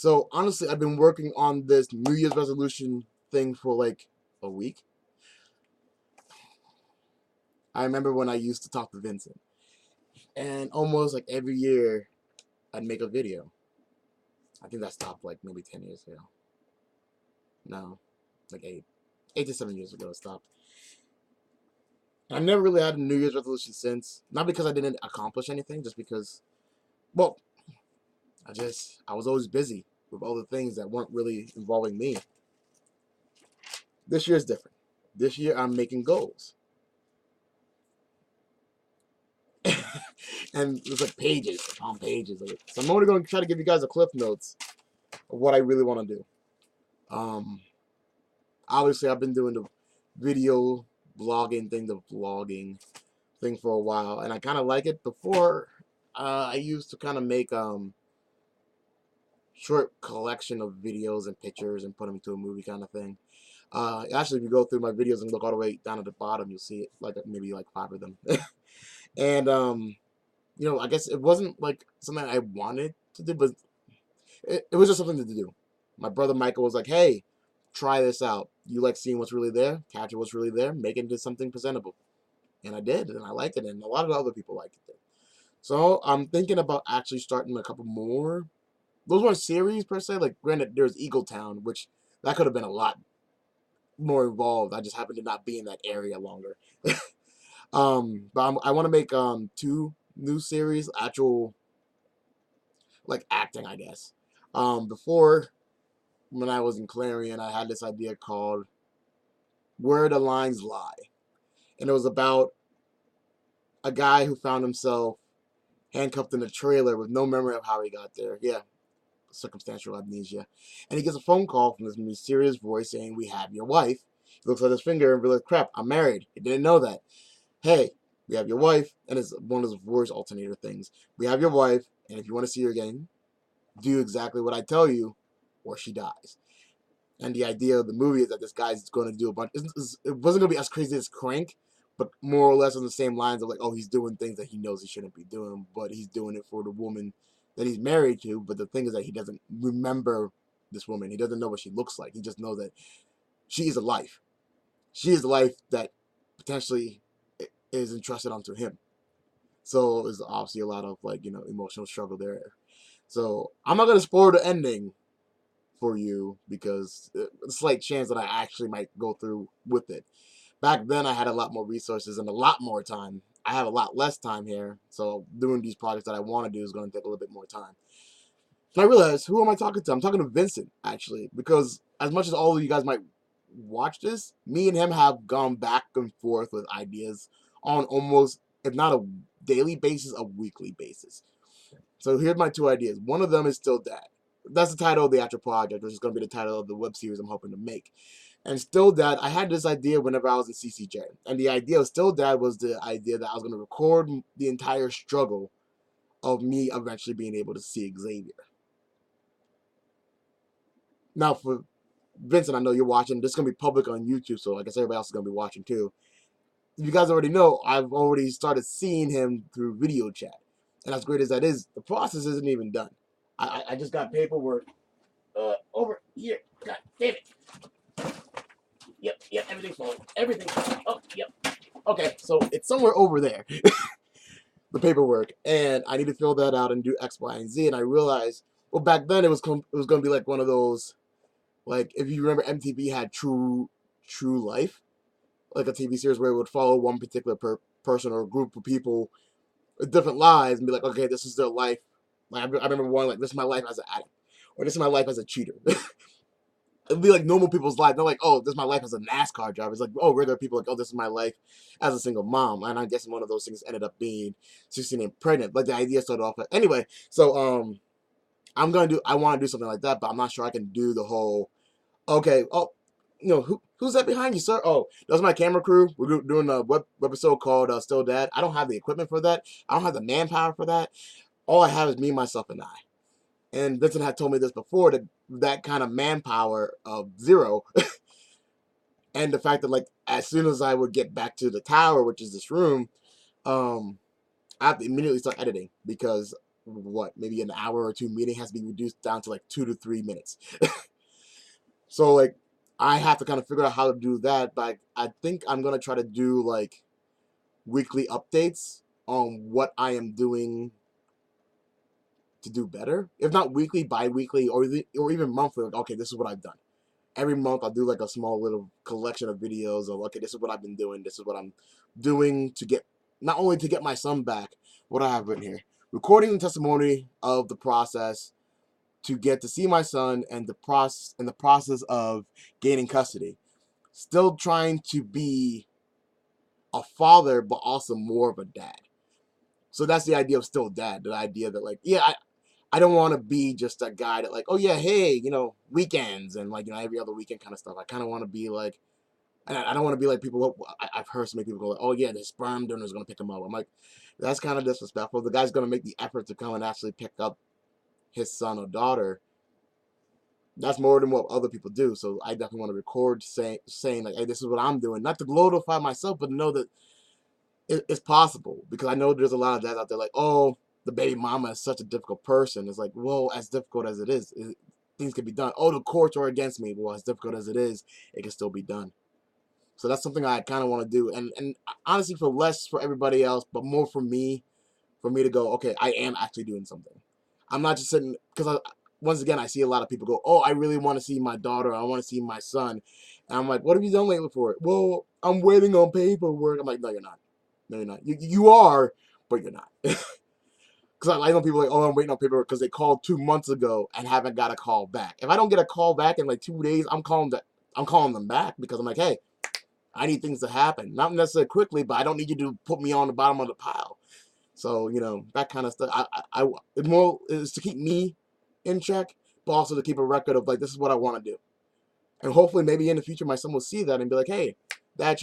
So honestly, I've been working on this New Year's resolution thing for like a week. I remember when I used to talk to Vincent, and almost like every year I'd make a video. I think that stopped like maybe 10 years ago. No, like 8 to 7 years ago it stopped. I never really had a New Year's resolution since. Not because I didn't accomplish anything, just because, well, I was always busy with other things that weren't really involving me. This year's different. This year I'm making goals. And there's like pages upon pages of it. So I'm only going to try to give you guys a cliff notes of what I really want to do. Obviously I've been doing the video vlogging thing for a while, and I kind of like it. Before, I used to kind of make short collection of videos and pictures and put them into a movie kind of thing. Actually, if you go through my videos and look all the way down at the bottom, you'll see it, like maybe like 5 of them. And you know, I guess it wasn't like something I wanted to do, but it was just something to do. My brother Michael was like, "Hey, try this out. You like seeing what's really there, capture what's really there, make it into something presentable." And I did, and I liked it, and a lot of other people liked it. So I'm thinking about actually starting a couple more. Those weren't series per se. Like, granted, there's Eagle Town, which that could have been a lot more involved. I just happened to not be in that area longer. But I want to make 2 new series, actual like acting, I guess. Before, when I was in Clarion, I had this idea called "Where the Lines Lie," and it was about a guy who found himself handcuffed in a trailer with no memory of how he got there. Yeah, circumstantial amnesia. And he gets a phone call from this mysterious voice saying, "We have your wife." He looks at his finger and realizes, "Crap, I'm married." He didn't know that. "Hey, we have your wife," and it's one of those voice alternator things. "We have your wife, and if you want to see her again, do exactly what I tell you, or she dies." And the idea of the movie is that this guy's going to do a bunch. It wasn't going to be as crazy as Crank, but more or less on the same lines of like, oh, he's doing things that he knows he shouldn't be doing, but he's doing it for the woman that he's married to. But the thing is that he doesn't remember this woman. He doesn't know what she looks like. He just knows that she is a life. She is a life that potentially is entrusted onto him. So there's obviously a lot of like, emotional struggle there. So I'm not going to spoil the ending for you because a slight chance that I actually might go through with it. Back then I had a lot more resources and a lot more time. I have a lot less time here, so doing these projects that I want to do is going to take a little bit more time. And I realized, who am I talking to? I'm talking to Vincent, actually, because as much as all of you guys might watch this, me and him have gone back and forth with ideas on almost, if not a daily basis, a weekly basis. So here's my 2 ideas. One of them is Still Dad. That's the title of the actual project, which is going to be the title of the web series I'm hoping to make. And Still Dad, I had this idea whenever I was in CCJ. And the idea of Still Dad was the idea that I was going to record the entire struggle of me eventually being able to see Xavier. Now, for Vincent, I know you're watching. This is going to be public on YouTube, so I guess everybody else is going to be watching too. You guys already know, I've already started seeing him through video chat. And as great as that is, the process isn't even done. I just got paperwork over here. God damn it. Yep, everything's falling. Everything's falling. Oh, yep. Okay, so it's somewhere over there, the paperwork, and I need to fill that out and do X, Y, and Z. And I realized, well, back then it was going to be like one of those, like if you remember, MTV had True Life, like a TV series where it would follow one particular person or a group of people with different lives and be like, okay, this is their life. Like I remember one like, this is my life as an addict, or this is my life as a cheater. It'd be like normal people's life. They're like, oh, this is my life as a NASCAR driver. It's like, oh, regular people like, oh, this is my life as a single mom. And I guess one of those things ended up being 16 and pregnant. Like the idea started off. Anyway, so I want to do something like that, but I'm not sure I can do the whole. Okay, oh, who's that behind you, sir? Oh, that's my camera crew. We're doing a web episode called Still Dad. I don't have the equipment for that. I don't have the manpower for that. All I have is me, myself, and I. And Vincent had told me this before, that kind of manpower of zero, and the fact that like as soon as I would get back to the tower, which is this room, I have to immediately start editing because what, maybe an hour or two meeting has to be reduced down to like 2 to 3 minutes. So like I have to kind of figure out how to do that, but I think I'm gonna try to do like weekly updates on what I am doing to do better. If not weekly, bi-weekly, or even monthly. Like, okay, this is what I've done. Every month I'll do like a small little collection of videos of, okay, this is what I've been doing. This is what I'm doing to get, not only to get my son back, what I have written here. Recording the testimony of the process to get to see my son and the process of gaining custody. Still trying to be a father, but also more of a dad. So that's the idea of still dad. The idea that like, yeah, I don't want to be just a guy that like, oh yeah, hey, you know, weekends and like, you know, every other weekend kind of stuff. I kind of want to be like, I don't want to be like people. I've heard so many people go like, oh yeah, the sperm donor is going to pick him up. I'm like, that's kind of disrespectful. The guy's going to make the effort to come and actually pick up his son or daughter. That's more than what other people do. So I definitely want to record saying like, hey, this is what I'm doing. Not to glorify myself, but to know that it's possible. Because I know there's a lot of dads out there like, oh, the baby mama is such a difficult person. It's like, well, as difficult as it is, things can be done. Oh, the courts are against me. Well, as difficult as it is, it can still be done. So that's something I kind of want to do. And honestly, for less for everybody else, but more for me to go, okay, I am actually doing something. I'm not just sitting, because once again, I see a lot of people go, oh, I really want to see my daughter. I want to see my son. And I'm like, what have you done lately for it? Well, I'm waiting on paperwork. I'm like, no, you're not. No, you're not. You are, but you're not. Because I know people like, oh, I'm waiting on paperwork because they called 2 months ago and haven't got a call back. If I don't get a call back in like 2 days, I'm calling them back because I'm like, hey, I need things to happen. Not necessarily quickly, but I don't need you to put me on the bottom of the pile. So, you know, that kind of stuff. It more is to keep me in check, but also to keep a record of like, this is what I want to do. And hopefully maybe in the future my son will see that and be like, hey, Dad,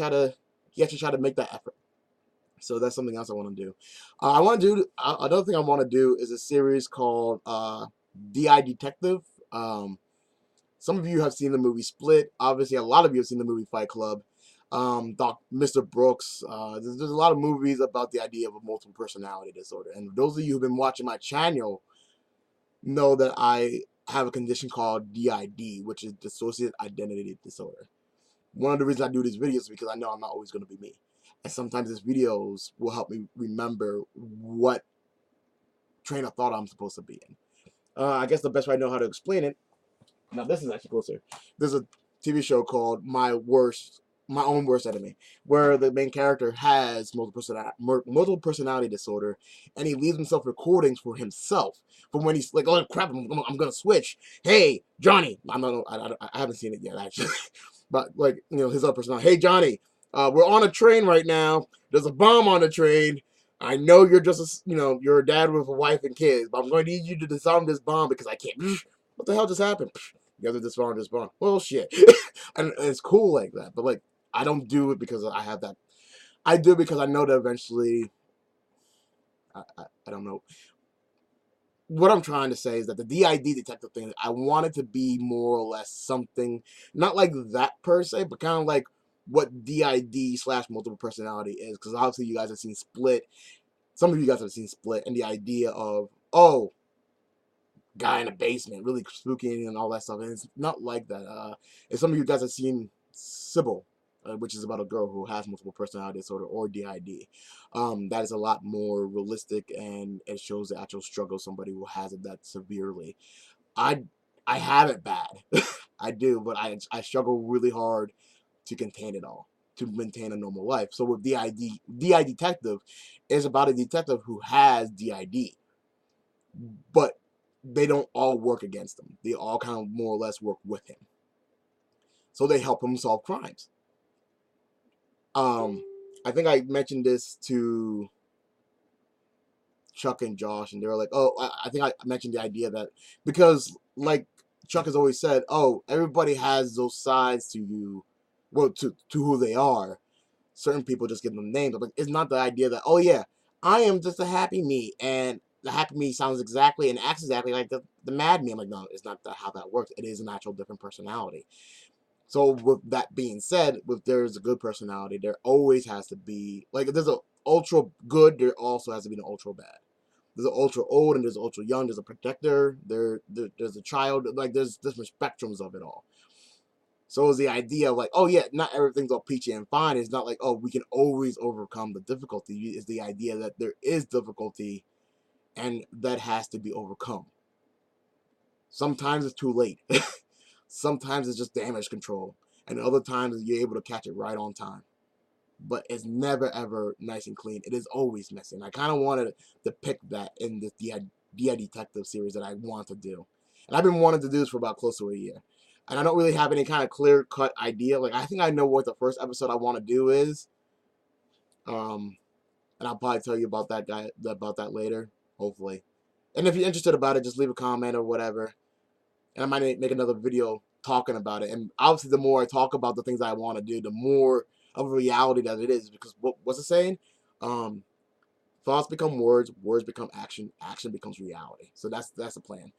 he actually tried to make that effort. So that's something else I want to do. I want to do, another thing I want to do is a series called DI Detective. Some of you have seen the movie Split. Obviously, a lot of you have seen the movie Fight Club. Mr. Brooks. There's a lot of movies about the idea of a multiple personality disorder. And those of you who've been watching my channel know that I have a condition called DID, which is Dissociative Identity Disorder. One of the reasons I do these videos is because I know I'm not always going to be me. And sometimes these videos will help me remember what train of thought I'm supposed to be in. I guess the best way I know how to explain it, now this is actually closer. There's a TV show called My Own Worst Enemy, where the main character has multiple personality disorder, and he leaves himself recordings for himself. From when he's like, oh crap, I'm gonna switch. Hey, Johnny, I haven't seen it yet actually, but like, you know, his other personality. Hey, Johnny, we're on a train right now. There's a bomb on the train. I know you're just you're a dad with a wife and kids, but I'm going to need you to disarm this bomb because I can't. What the hell just happened? You have to disarm this bomb. Well, shit. And it's cool like that, but like, I don't do it because I have that. I do it because I know that eventually, I don't know. What I'm trying to say is that the DID detective thing, I want it to be more or less something, not like that per se, but kind of like what DID/multiple personality is. Because obviously you guys have seen Split. Some of you guys have seen Split, and the idea of, oh, guy in a basement, really spooky and all that stuff. And it's not like that. And some of you guys have seen Sybil, which is about a girl who has multiple personality disorder or DID. That is a lot more realistic, and it shows the actual struggle of somebody who has it that severely. I have it bad. I do, but I struggle really hard to contain it all, to maintain a normal life. So with DI Detective is about a detective who has DID, but they don't all work against him. They all kind of more or less work with him. So they help him solve crimes. I think I mentioned this to Chuck and Josh, and they were like, oh, I think I mentioned the idea that, because like Chuck has always said, oh, everybody has those sides to you, well, to who they are. Certain people just give them names. But it's not the idea that, oh yeah, I am just a happy me, and the happy me sounds exactly and acts exactly like the mad me. I'm like, no, it's not how that works. It is an actual different personality. So with that being said, if there's a good personality, there always has to be, like, if there's an ultra good, there also has to be an ultra bad. There's an ultra old and there's an ultra young. There's a protector. There's a child. Like there's different spectrums of it all. So is the idea of like, oh yeah, not everything's all peachy and fine. It's not like, oh, we can always overcome the difficulty. It's the idea that there is difficulty and that has to be overcome. Sometimes it's too late. Sometimes it's just damage control. And other times you're able to catch it right on time. But it's never ever nice and clean. It is always messy. And I kind of wanted to depict that in this DI Detective series that I want to do. And I've been wanting to do this for about close to a year. And I don't really have any kind of clear-cut idea. Like, I think I know what the first episode I want to do is. And I'll probably tell you about that later, hopefully. And if you're interested about it, just leave a comment or whatever. And I might make another video talking about it. And obviously, the more I talk about the things I want to do, the more of a reality that it is. Because what's it saying? Thoughts become words, words become action, action becomes reality. So that's the plan.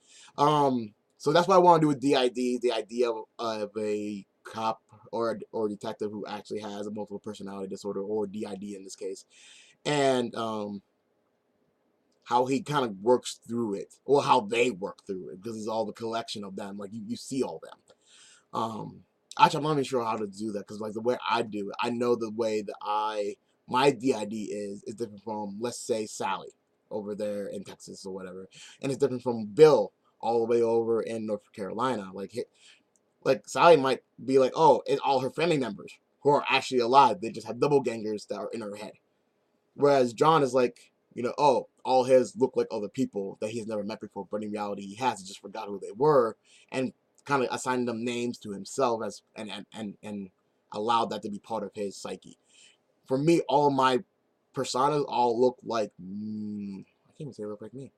So that's what I want to do with DID. The idea of a cop or detective who actually has a multiple personality disorder, or DID in this case, and how he kind of works through it, or how they work through it, because it's all the collection of them. Like you see all them. Actually, I'm not even sure how to do that, because like the way I do it, I know the way that my DID is different from, let's say, Sally over there in Texas or whatever, and it's different from Bill all the way over in North Carolina. Like Sally might be like, oh, it's all her family members who are actually alive. They just have double gangers that are in her head. Whereas John is like, oh, all his look like other people that he's never met before, but in reality he has. He just forgot who they were, and kind of assigning them names to himself as and allowed that to be part of his psyche. For me, all of my personas all look like I can't even say they look like me,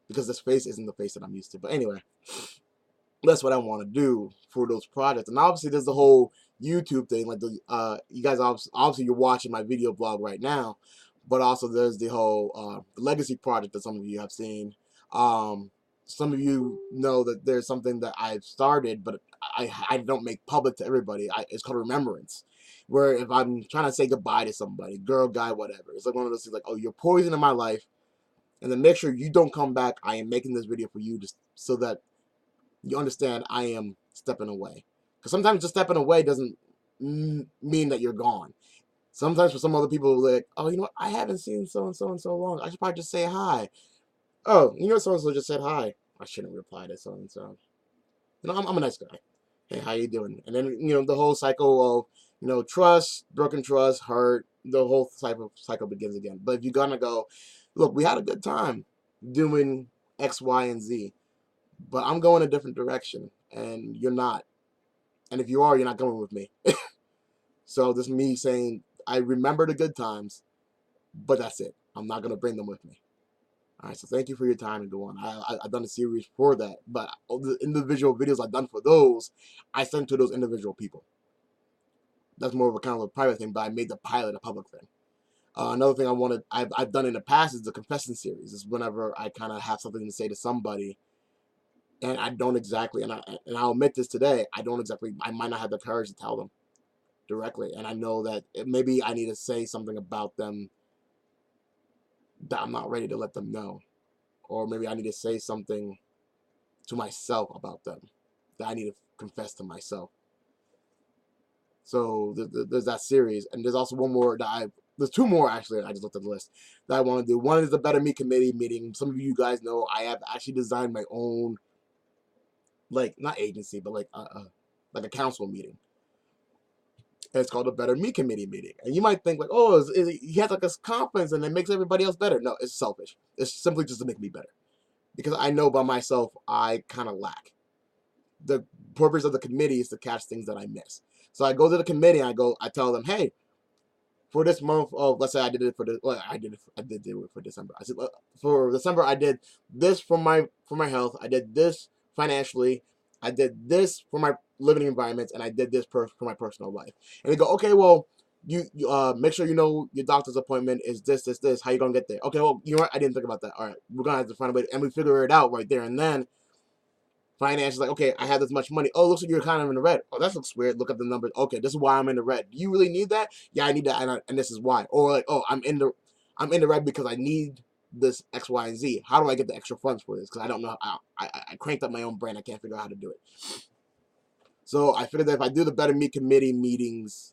because this face isn't the face that I'm used to. But anyway, that's what I want to do for those projects. And obviously there's the whole YouTube thing, like you guys obviously you're watching my video blog right now, but also there's the whole legacy project that some of you have seen. Some of you know that there's something that I've started, but I don't make public to everybody. It's called Remembrance, where if I'm trying to say goodbye to somebody, girl, guy, whatever, it's like one of those things like, oh, you're poison in my life, and then make sure you don't come back. I am making this video for you just so that you understand I am stepping away. Because sometimes just stepping away doesn't mean that you're gone. Sometimes for some other people, they're like, oh, you know what? I haven't seen so-and-so in so long. I should probably just say hi. Oh, you know, so-and-so just said hi. I shouldn't reply to so-and-so. I'm a nice guy. Hey, how you doing? And then, the whole cycle of, trust, broken trust, hurt, the whole cycle begins again. But if you're going to go, look, we had a good time doing X, Y, and Z, but I'm going a different direction, and you're not. And if you are, you're not going with me. So this is me saying, I remember the good times, but that's it. I'm not going to bring them with me. All right, so thank you for your time and go on. I've done a series for that, but all the individual videos I've done for those, I sent to those individual people. That's more of a kind of a private thing, but I made the pilot a public thing. Another thing I've done in the past is the confession series. Is whenever I kind of have something to say to somebody, and I don't exactly, and I'll admit this today, I might not have the courage to tell them directly, and I know that maybe I need to say something about them that I'm not ready to let them know, or maybe I need to say something to myself about them that I need to confess to myself. So there's that series, and there's also one more there's two more actually. I just looked at the list that I want to do. One is the Better Me Committee meeting. Some of you guys know I have actually designed my own, like, not agency, but like a council meeting. And it's called the Better Me Committee meeting. And you might think like, oh, he has like this confidence and it makes everybody else better. No, it's selfish. It's simply just to make me better, because I know by myself I kind of lack. The purpose of the committee is to catch things that I miss. So I go to the committee and I tell them, hey, for this month of, let's say I did it for I did do it for December. I said, for December I did this for my health. I did this financially. I did this for my living environment, and I did this for my personal life. And they go, okay, well, you make sure you know your doctor's appointment is this. How you gonna get there? Okay, well, you know what? I didn't think about that. All right, we're gonna have to find a way, and we figure it out right there and then. Finance is like, okay, I have this much money. Oh, looks like you're kind of in the red. Oh, that looks weird. Look at the numbers. Okay, this is why I'm in the red. Do you really need that? Yeah, I need that, and this is why. Or like, oh, I'm in the red because I need this X, Y, and Z. How do I get the extra funds for this? Because I don't know. I cranked up my own brand. I can't figure out how to do it. So I figured that if I do the Better Me committee meetings,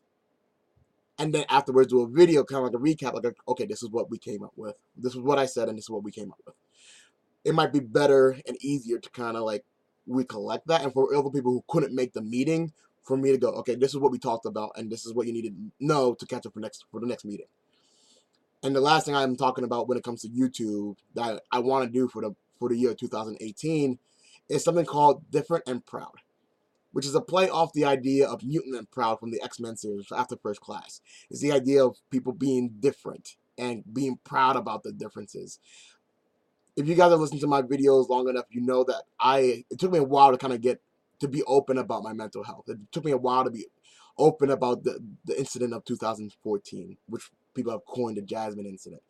and then afterwards do a video, kind of like a recap, like, okay, this is what we came up with. This is what I said, and this is what we came up with. It might be better and easier to kind of like recollect that. And for other people who couldn't make the meeting, for me to go, okay, this is what we talked about, and this is what you need to know to catch up for the next meeting. And the last thing I'm talking about when it comes to YouTube that I want to do for the year 2018 is something called Different and Proud, which is a play off the idea of Mutant and Proud from the X-Men series after First Class. It's the idea of people being different and being proud about the differences. If you guys have listened to my videos long enough, you know that it took me a while to kind of get to be open about my mental health. It took me a while to be open about the incident of 2014, which people have coined the Jasmine incident.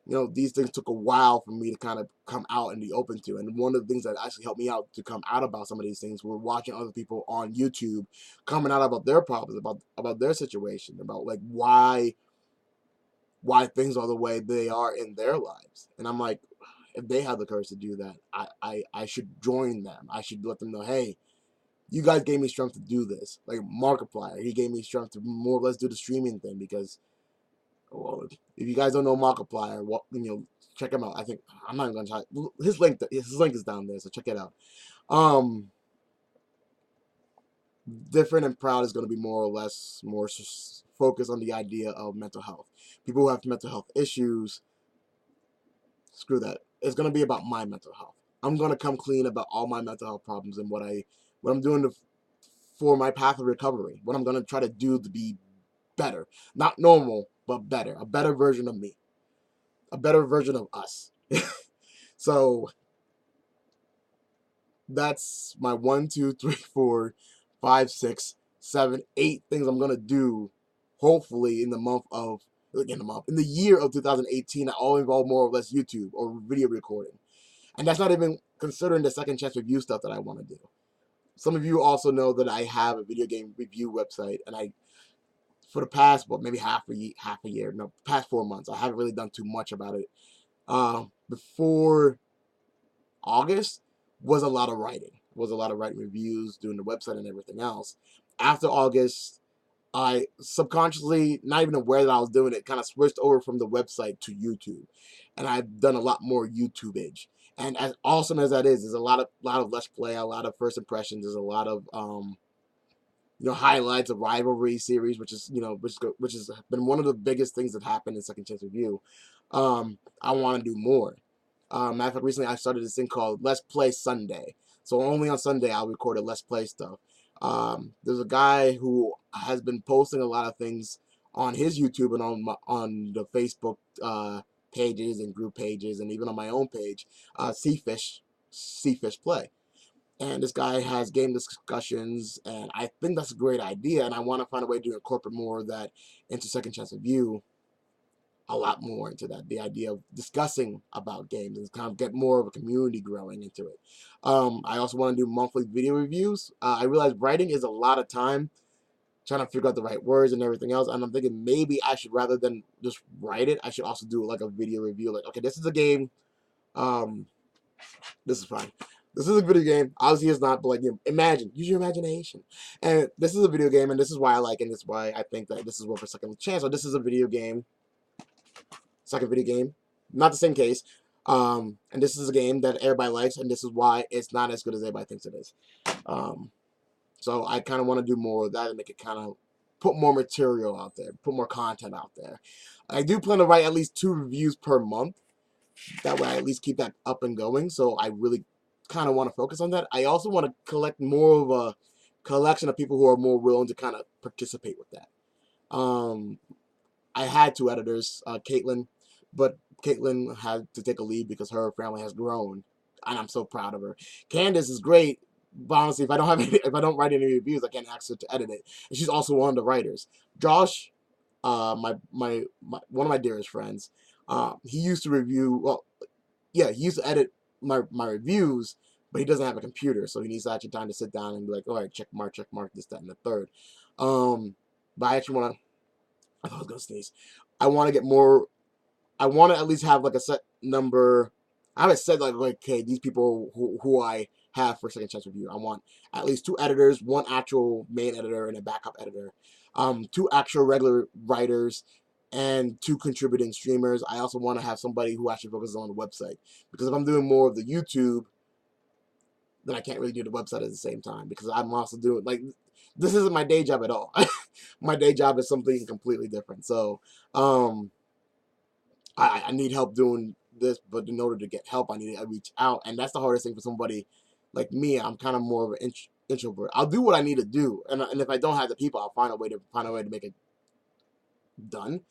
You know, these things took a while for me to kind of come out and be open to. And one of the things that actually helped me out to come out about some of these things were watching other people on YouTube coming out about their problems, about their situation, about like why things are the way they are in their lives. And I'm like, if they have the courage to do that, I should join them. I should let them know, hey, you guys gave me strength to do this. Like Markiplier, he gave me strength to more or less do the streaming thing because, well, if you guys don't know Markiplier, check him out. I think I'm not even gonna try. His link is down there, so check it out. Different and Proud is going to be more or less more focused on the idea of mental health. People who have mental health issues, screw that. It's going to be about my mental health. I'm going to come clean about all my mental health problems and what I'm doing for my path of recovery. What I'm going to try to do to be better, not normal, but better. A better version of me, a better version of us. So that's my 1, 2, 3, 4, 5, 6, 7, 8 things I'm gonna do. Hopefully, in the year of 2018, that all involve more or less YouTube or video recording, and that's not even considering the second chance review stuff that I want to do. Some of you also know that I have a video game review website, and for the past, maybe half a year, no, past 4 months, I haven't really done too much about it. Before August was a lot of writing. Reviews, doing the website and everything else. After August, I subconsciously, not even aware that I was doing it, kind of switched over from the website to YouTube. And I've done a lot more YouTubeage. And as awesome as that is, there's a lot of Let's Play, a lot of first impressions, there's a lot of highlights of Rivalry series, which has been one of the biggest things that happened in Second Chance Review. I want to do more. Matter of fact, recently I started this thing called Let's Play Sunday. So only on Sunday I'll record a Let's Play stuff. There's a guy who has been posting a lot of things on his YouTube and on the Facebook pages and group pages and even on my own page, CFishPlay. And this guy has game discussions, and I think that's a great idea, and I want to find a way to incorporate more of that into Second Chance Review, a lot more into that, the idea of discussing about games and kind of get more of a community growing into it. I also want to do monthly video reviews. I realize writing is a lot of time, trying to figure out the right words and everything else, and I'm thinking maybe I should, rather than just write it, I should also do like a video review, like, okay, this is a game, this is fine. This is a video game. Obviously, it's not, but like, use your imagination. And this is a video game, and this is why I like it, and this is why I think that this is worth a second chance. So this is a video game, second video game, not the same case. And this is a game that everybody likes, and this is why it's not as good as everybody thinks it is. So I kind of want to do more of that and make it kind of put more material out there, put more content out there. I do plan to write at least 2 reviews per month. That way I at least keep that up and going. So I really kind of want to focus on that. I also want to collect more of a collection of people who are more willing to kind of participate with that. I had 2 editors, Caitlin, but Caitlin had to take a leave because her family has grown, and I'm so proud of her. Candace is great, but honestly, if I don't write any reviews, I can't ask her to edit it. And she's also one of the writers. Josh, my one of my dearest friends, he used to review. Well, yeah, he used to edit my reviews, but he doesn't have a computer, so he needs actually time to sit down and be like, all right, check mark, this, that, and the third. But I actually want to. I thought I was gonna sneeze. I want to get more I want to at least have like a set number. I haven't said like okay, these people who I have for second chance review. I want at least 2 editors, 1 actual main editor and a backup editor, 2 actual regular writers, and 2 contributing streamers. I also want to have somebody who actually focuses on the website, because if I'm doing more of the YouTube, then I can't really do the website at the same time, because I'm also doing like this isn't my day job at all. My day job is something completely different. So I need help doing this, but in order to get help, I need to reach out, and that's the hardest thing for somebody like me. I'm kind of more of an introvert. I'll do what I need to do, and if I don't have the people, I'll find a way to make it done.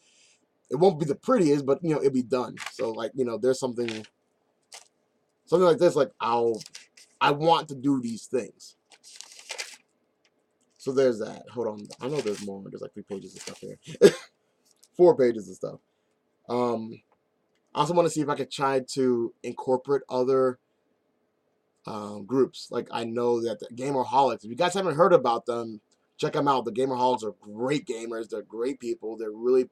It won't be the prettiest, but it'll be done. So like there's something like this. Like I want to do these things. So there's that. Hold on, I know there's more. There's like 3 pages of stuff here, 4 pages of stuff. I also want to see if I could try to incorporate other groups. Like I know that the GamerHolics, if you guys haven't heard about them, check them out. The GamerHolics are great gamers. They're great people. They're really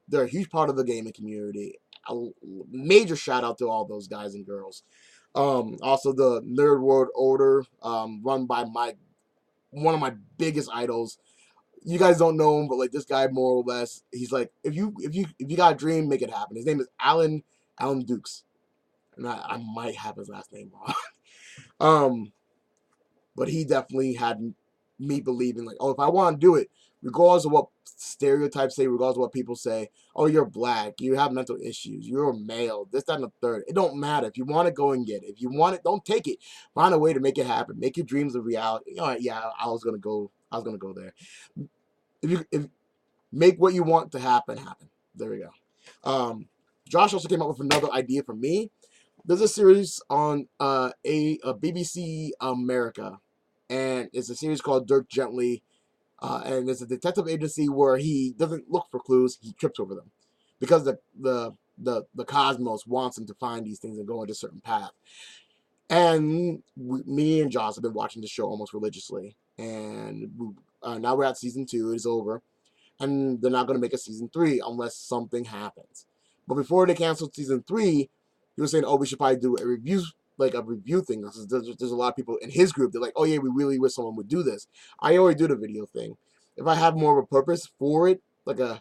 they're a huge part of the gaming community. A major shout out to all those guys and girls. Also the Nerd World Order, run by one of my biggest idols. You guys don't know him, but like this guy, more or less, he's like, if you got a dream, make it happen. His name is Alan Dukes, and I might have his last name wrong. But he definitely had me believing like, oh, if I want to do it, regardless of what stereotypes say, regardless of what people say, oh, you're black, you have mental issues, you're a male, this, that, and the third. It don't matter. If you want it, go and get it. If you want it, don't take it. Find a way to make it happen. Make your dreams a reality. All right, yeah, I was gonna go there. If make what you want to happen. There we go. Josh also came up with another idea for me. There's a series on a BBC America, and it's a series called Dirk Gently, and it's a detective agency where he doesn't look for clues, he trips over them, because the cosmos wants him to find these things and go into a certain path. And me and Josh have been watching the show almost religiously, and now we're at season 2. It's over, and they're not going to make a season 3 unless something happens. But before they canceled season 3, he was saying, "Oh, we should probably do a review, like a review thing." There's a lot of people in his group. They're like, "Oh yeah, we really wish someone would do this." I already do the video thing. If I have more of a purpose for it, like there's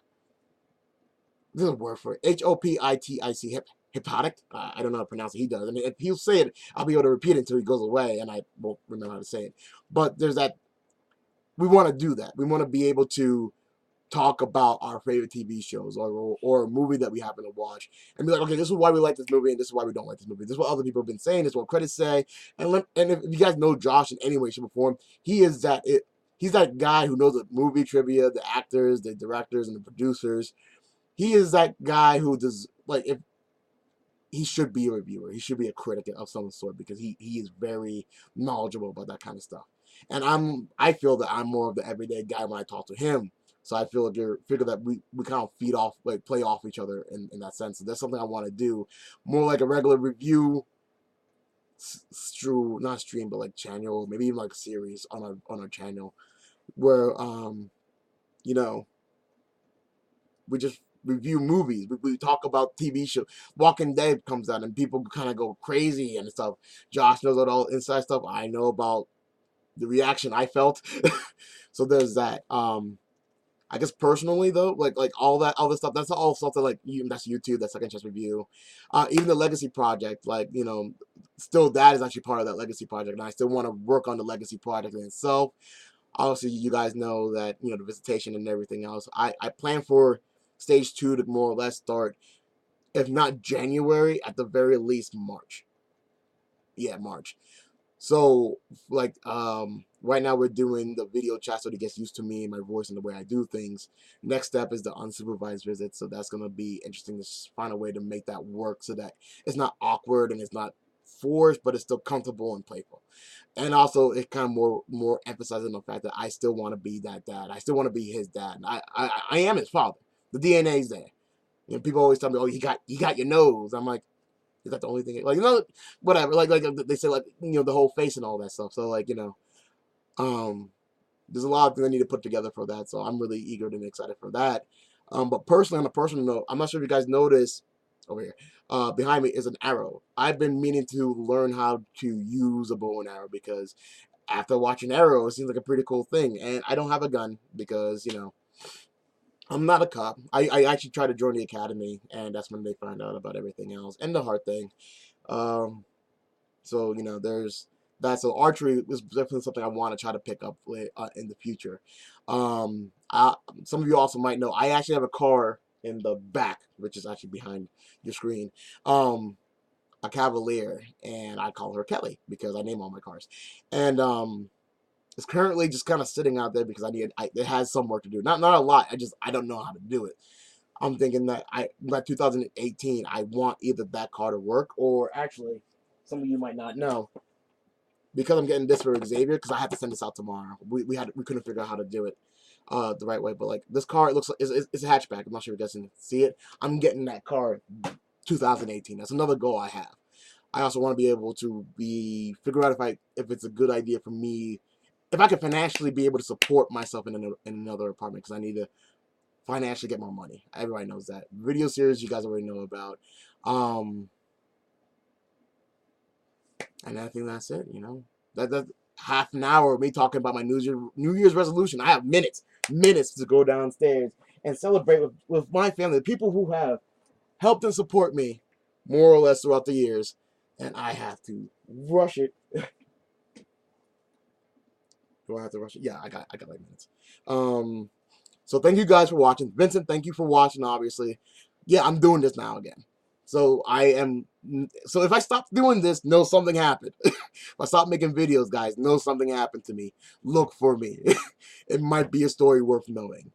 a word for it, HOPITIC, hypnotic. I don't know how to pronounce it. He does. I mean, if he'll say it, I'll be able to repeat it until he goes away, and I won't remember how to say it. But there's that. We want to do that. We want to be able to talk about our favorite TV shows or a movie that we happen to watch and be like, okay, this is why we like this movie and this is why we don't like this movie. This is what other people have been saying. This is what critics say. And if you guys know Josh in any way, shape, or form, he's that guy who knows the movie trivia, the actors, the directors, and the producers. He is that guy who does, like, if he should be a reviewer. He should be a critic of some sort, because he is very knowledgeable about that kind of stuff. And I feel that I'm more of the everyday guy when I talk to him. So I feel that we kind of feed off, like play off each other in that sense. So that's something I want to do, more like a regular review, not stream, but like channel, maybe even like a series on our channel, where you know we just review movies. We talk about TV shows. Walking Dead comes out and people kind of go crazy and stuff. Josh knows all inside stuff. I know about the reaction I felt. So there's that. I guess personally though, like all this stuff, that's all stuff that that's YouTube, that's Second Chance Review. Even the Legacy Project, still that is actually part of that Legacy Project, and I still want to work on the Legacy Project in itself. Obviously, you guys know that the visitation and everything else. I plan for stage 2 to more or less start, if not January, at the very least March. Yeah, March. So right now we're doing the video chat so he gets used to me and my voice and the way I do things. Next step is the unsupervised visit, so that's gonna be interesting to find a way to make that work so that it's not awkward and it's not forced, but it's still comfortable and playful. And also it kind of more emphasizing the fact that I still want to be that dad. I still want to be his dad. And I am his father. The DNA's there. People always tell me, "Oh, you got your nose." I'm like, is that the only thing? Whatever. Like they say, the whole face and all that stuff. So there's a lot of things I need to put together for that. So I'm really eager and excited for that. But personally, on a personal note, I'm not sure if you guys noticed over here. Behind me is an arrow. I've been meaning to learn how to use a bow and arrow because after watching Arrow, it seems like a pretty cool thing. And I don't have a gun because, I'm not a cop. I actually tried to join the academy, and that's when they find out about everything else and the heart thing. Um, so there's that. So archery is definitely something I want to try to pick up in the future. Some of you also might know I actually have a car in the back, which is actually behind your screen. A Cavalier, and I call her Kelly because I name all my cars. And it's currently just kind of sitting out there because it has some work to do. Not a lot. I don't know how to do it. I'm thinking that by 2018 I want either that car to work, or actually some of you might not know, because I'm getting this for Xavier, because I have to send this out tomorrow. We couldn't figure out how to do it the right way, but like this car, it looks like it's a hatchback. I'm not sure if you guys can see it. I'm getting that car 2018. That's another goal I have. I also want to be able to figure out if it's a good idea for me, if I can financially be able to support myself in another apartment, because I need to financially get more money. Everybody knows that. Video series you guys already know about. And I think that's it. That half an hour of me talking about my New Year's resolution. I have minutes to go downstairs and celebrate with my family, the people who have helped and support me more or less throughout the years, and I have to rush it. Do I have to rush it? Yeah, I got like minutes. So thank you guys for watching. Vincent, thank you for watching, obviously. Yeah, I'm doing this now again. So if I stop doing this, know something happened. If I stop making videos, guys, know something happened to me. Look for me. It might be a story worth knowing.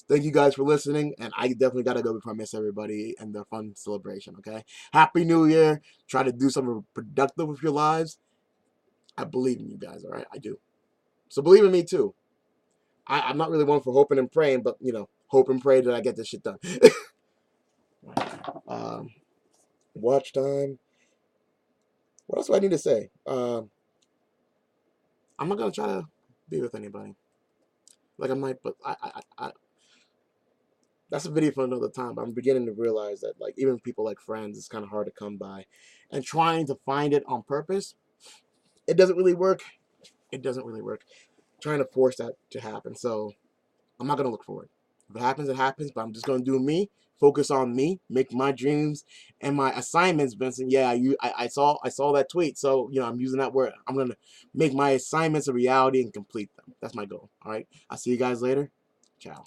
Thank you guys for listening, and I definitely gotta go before I miss everybody and their fun celebration, okay? Happy New Year. Try to do something productive with your lives. I believe in you guys, all right? I do. So believe in me, too. I'm not really one for hoping and praying, but, hope and pray that I get this shit done. um, watch time. What else do I need to say? I'm not going to try to be with anybody. Like I might, but that's a video for another time. But I'm beginning to realize that, like, even people like friends, it's kind of hard to come by. And trying to find it on purpose, it doesn't really work. It doesn't really work. Trying to force that to happen. So I'm not going to look for it. If it happens, it happens. But I'm just going to do me. Focus on me. Make my dreams and my assignments, Vincent. Yeah, I saw that tweet. So, I'm using that word. I'm going to make my assignments a reality and complete them. That's my goal. All right. I'll see you guys later. Ciao.